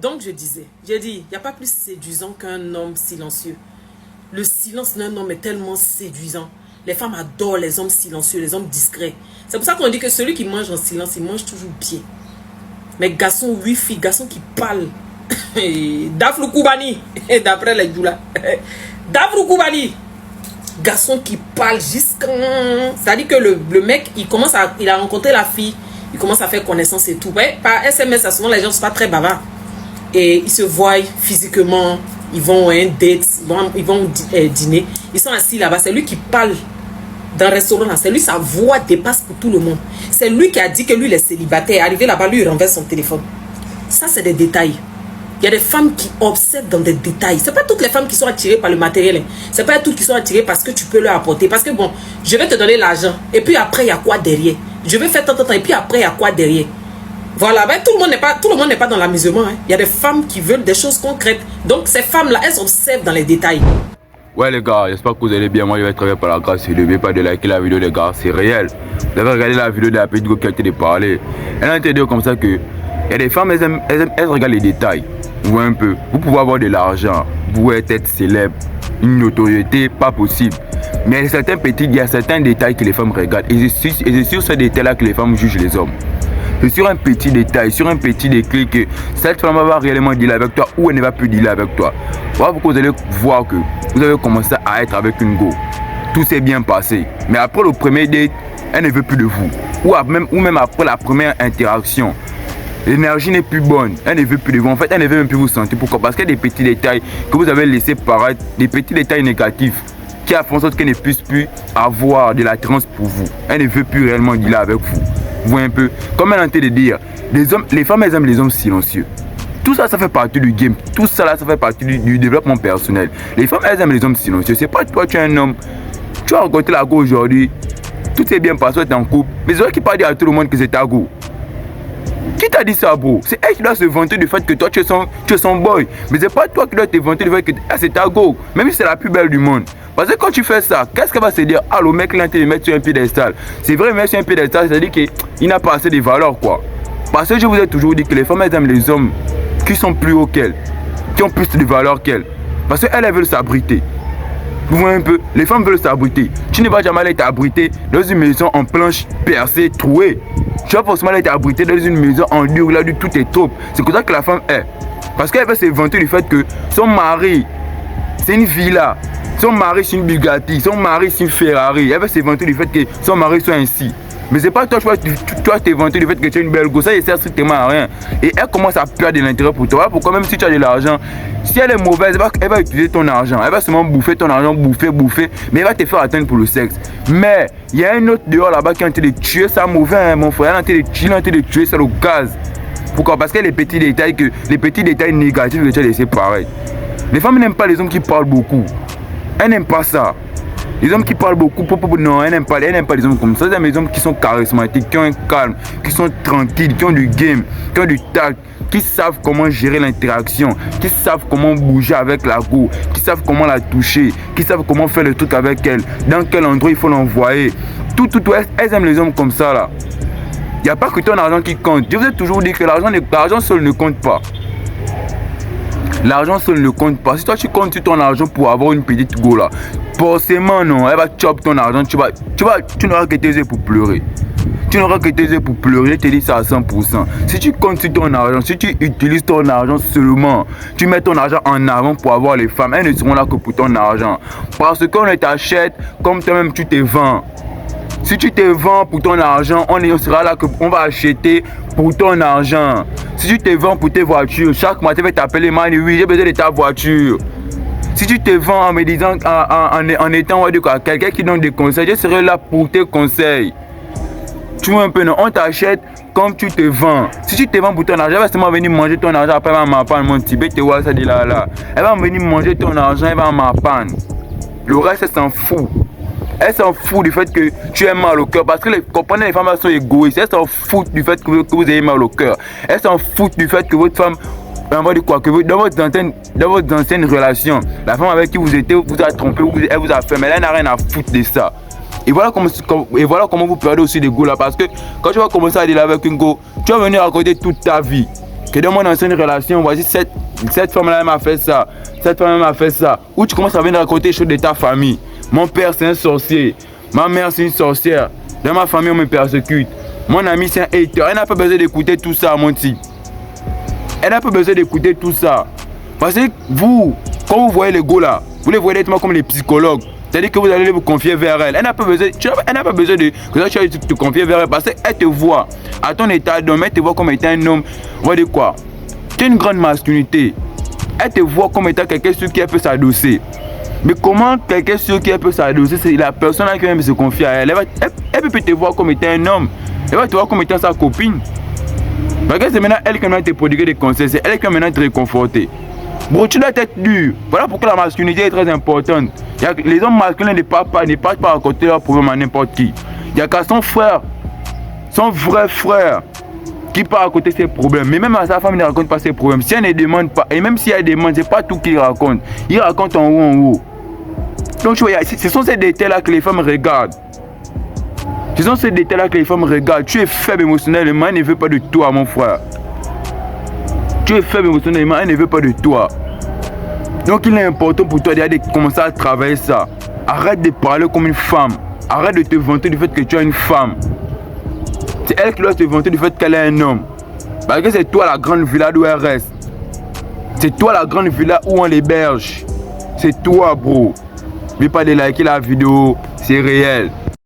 Donc j'ai dit, il n'y a pas plus séduisant qu'un homme silencieux. Le silence d'un homme est tellement séduisant. Les femmes adorent les hommes silencieux, les hommes discrets. C'est pour ça qu'on dit que celui qui mange en silence, il mange toujours bien. Mais garçon, oui, fille, garçon qui parle. Daflou Koubani, d'après les doula. Daflou Koubani. Garçon qui parle jusqu'à... C'est-à-dire que le mec, il a rencontré la fille, il commence à faire connaissance et tout. Ouais, par SMS, souvent les gens ne sont pas très bavards. Et ils se voient physiquement, ils vont à un date, ils vont dîner. Ils sont assis là-bas, c'est lui qui parle dans le restaurant. C'est lui, sa voix dépasse pour tout le monde. C'est lui qui a dit que lui, il est célibataire. Arrivé là-bas, lui, il renverse son téléphone. Ça, c'est des détails. Il y a des femmes qui obsèdent dans des détails. Ce n'est pas toutes les femmes qui sont attirées par le matériel. Ce n'est pas toutes qui sont attirées parce que tu peux leur apporter. Parce que bon, je vais te donner l'argent. Et puis après, il y a quoi derrière? Je vais faire tant. Et puis après, il y a quoi derrière? Voilà, ben, tout le monde n'est pas dans l'amusement. Hein. Il y a des femmes qui veulent des choses concrètes. Donc ces femmes-là, elles observent dans les détails. Ouais les gars, j'espère que vous allez bien. Moi je vais très bien par la grâce. N'oubliez pas de liker la vidéo les gars, c'est réel. Vous avez regardé la vidéo de la petite go qui a été de parler. Elle a été dire comme ça que il y a des femmes, elles regardent les détails. Vous voyez un peu, vous pouvez avoir de l'argent, vous pouvez être célèbre, une notoriété, pas possible. Mais il y a certains détails que les femmes regardent. Et c'est sur ce détail-là que les femmes jugent les hommes. C'est sur un petit détail, sur un petit déclic que cette femme va réellement dealer avec toi ou elle ne va plus dealer avec toi. Voilà pourquoi vous allez voir que vous avez commencé à être avec une go. Tout s'est bien passé. Mais après le premier date, elle ne veut plus de vous. Ou même après la première interaction, l'énergie n'est plus bonne. Elle ne veut plus de vous. En fait, elle ne veut même plus vous sentir. Pourquoi? Parce qu'il y a des petits détails que vous avez laissés paraître, des petits détails négatifs qui font en sorte qu'elle ne puisse plus avoir de l'attirance pour vous. Elle ne veut plus réellement dealer avec vous. Vous voyez un peu, comme elle a tenté de dire, les femmes elles aiment les hommes silencieux. Tout ça, ça fait partie du game. Tout ça, là, ça fait partie du développement personnel. Les femmes elles aiment les hommes silencieux. C'est pas toi, tu es un homme. Tu as rencontré la go aujourd'hui. Tout s'est bien passé, tu es en couple. Mais c'est vrai qu'il pas dire à tout le monde que c'est ta go. Qui t'a dit ça, bro? C'est elle qui doit se vanter du fait que toi, tu es son boy. Mais c'est pas toi qui dois te vanter du fait que c'est ta go. Même si c'est la plus belle du monde. Parce que quand tu fais ça, qu'est-ce qu'elle va se dire? Ah, le mec là, il met sur un piédestal. C'est vrai, mettre sur un piédestal, c'est-à-dire qu'il n'a pas assez de valeur, quoi. Parce que je vous ai toujours dit que les femmes, elles aiment les hommes qui sont plus hauts qu'elles, qui ont plus de valeur qu'elles. Parce qu'elles veulent s'abriter. Vous voyez un peu, les femmes veulent s'abriter. Tu ne vas jamais aller t'abriter dans une maison en planche percée, trouée. Tu vas forcément aller t'abriter dans une maison en dur, là, tout est trop. C'est comme ça que la femme est. Parce qu'elle veut se vanter du fait que son mari, c'est une villa. Son mari c'est une Bugatti, son mari c'est une Ferrari. Elle va se vanter du fait que son mari soit ainsi. Mais c'est pas toi, tu vas te vanter du fait que tu es une belle gosse. Ça ne sert strictement à rien. Et elle commence à perdre de l'intérêt pour toi. Pourquoi même si tu as de l'argent, si elle est mauvaise, elle va utiliser ton argent. Elle va seulement bouffer ton argent, bouffer. Mais elle va te faire atteindre pour le sexe. Mais il y a un autre dehors là-bas qui est en train de tuer ça mauvais, hein, mon frère. Elle est en train de tuer ça au gaz. Pourquoi? Parce que les petits détails négatifs que tu as laissés pareil. Les femmes n'aiment pas les hommes qui parlent beaucoup. Elle n'aime pas ça. Les hommes qui parlent beaucoup, non, elle n'aime pas les hommes comme ça. C'est des hommes qui sont charismatiques, qui ont un calme, qui sont tranquilles, qui ont du game, qui ont du tact, qui savent comment gérer l'interaction, qui savent comment bouger avec la go, qui savent comment la toucher, qui savent comment faire le truc avec elle, dans quel endroit il faut l'envoyer. Tout, elles aiment les hommes comme ça là. Il n'y a pas que ton argent qui compte. Je vous ai toujours dit que l'argent seul ne compte pas. L'argent seul ne compte pas. Si toi tu comptes sur ton argent pour avoir une petite go là, forcément non, elle va chop ton argent, tu n'auras que tes yeux pour pleurer. Tu n'auras que tes yeux pour pleurer, je te dis ça à 100%. Si tu comptes sur ton argent, si tu utilises ton argent seulement, tu mets ton argent en avant pour avoir les femmes, elles ne seront là que pour ton argent. Parce qu'on t'achète comme toi-même tu te vends. Si tu te vends pour ton argent, on sera là qu'on va acheter pour ton argent. Si tu te vends pour tes voitures, chaque mois tu vas t'appeler man, oui, j'ai besoin de ta voiture. Si tu te vends en me disant, en étant quelqu'un qui donne des conseils, je serai là pour tes conseils. Tu vois un peu, non? On t'achète comme tu te vends. Si tu te vends pour ton argent, elle va seulement venir manger ton argent. Après, elle va m'apprendre mon Tibet, te voir ça de là. Elle va venir manger ton argent, elle va m'apprendre. Le reste, elle s'en fout. Elle s'en fout du fait que tu aies mal au cœur. Parce que comprenez, les femmes elles sont égoïstes. Elles s'en foutent du fait que vous ayez mal au cœur. Elles s'en foutent du fait que votre femme, on va dire quoi, que dans votre ancienne relation, la femme avec qui vous étiez vous a trompé, elle vous a fait, mais elle n'a rien à foutre de ça. Et voilà comment vous perdez aussi des go là. Parce que quand tu vas commencer à dealer avec une go, tu vas venir raconter toute ta vie. que dans mon ancienne relation, voici cette femme-là m'a fait ça, cette femme-là m'a fait ça. Ou tu commences à venir raconter les choses de ta famille. Mon père c'est un sorcier, ma mère c'est une sorcière, dans ma famille on me persécute, mon ami c'est un hater. Elle n'a pas besoin d'écouter tout ça, mon type. Elle n'a pas besoin d'écouter tout ça. Parce que vous, quand vous voyez les gars là, vous les voyez directement comme les psychologues. C'est-à-dire que vous allez vous confier vers elle. Elle n'a pas besoin, que tu ailles te confier vers elle parce qu'elle te voit à ton état d'homme, elle te voit comme étant un homme. Vous voyez quoi? Tu as une grande masculinité. Elle te voit comme étant quelqu'un sur qui elle peut s'adosser. Mais comment quelqu'un sur qui elle peut s'adosser, c'est la personne qui va se confier à elle. Elle peut te voir comme étant un homme. Elle va te voir comme étant sa copine. Parce que c'est maintenant elle qui va te prodiguer des conseils. C'est elle qui va maintenant te réconforter. Bro, tu dois être dur. Voilà pourquoi la masculinité est très importante. Les hommes masculins ne partent pas raconter leurs problèmes à n'importe qui. Il n'y a qu'à son frère, son vrai frère, qui part raconter ses problèmes. Mais même à sa femme, il ne raconte pas ses problèmes. Si elle ne demande pas, et même si elle demande, ce n'est pas tout qu'il raconte. Il raconte en haut. Donc tu vois, ce sont ces détails-là que les femmes regardent. Ce sont ces détails-là que les femmes regardent. Tu es faible émotionnellement, elle ne veut pas de toi, mon frère. Tu es faible émotionnellement, elle ne veut pas de toi. Donc il est important pour toi de commencer à travailler ça. Arrête de parler comme une femme. Arrête de te vanter du fait que tu es une femme. C'est elle qui doit te vanter du fait qu'elle est un homme. Parce que c'est toi la grande villa d'où elle reste. C'est toi la grande villa où on l'héberge. C'est toi, bro. N'oubliez pas de liker la vidéo, c'est réel.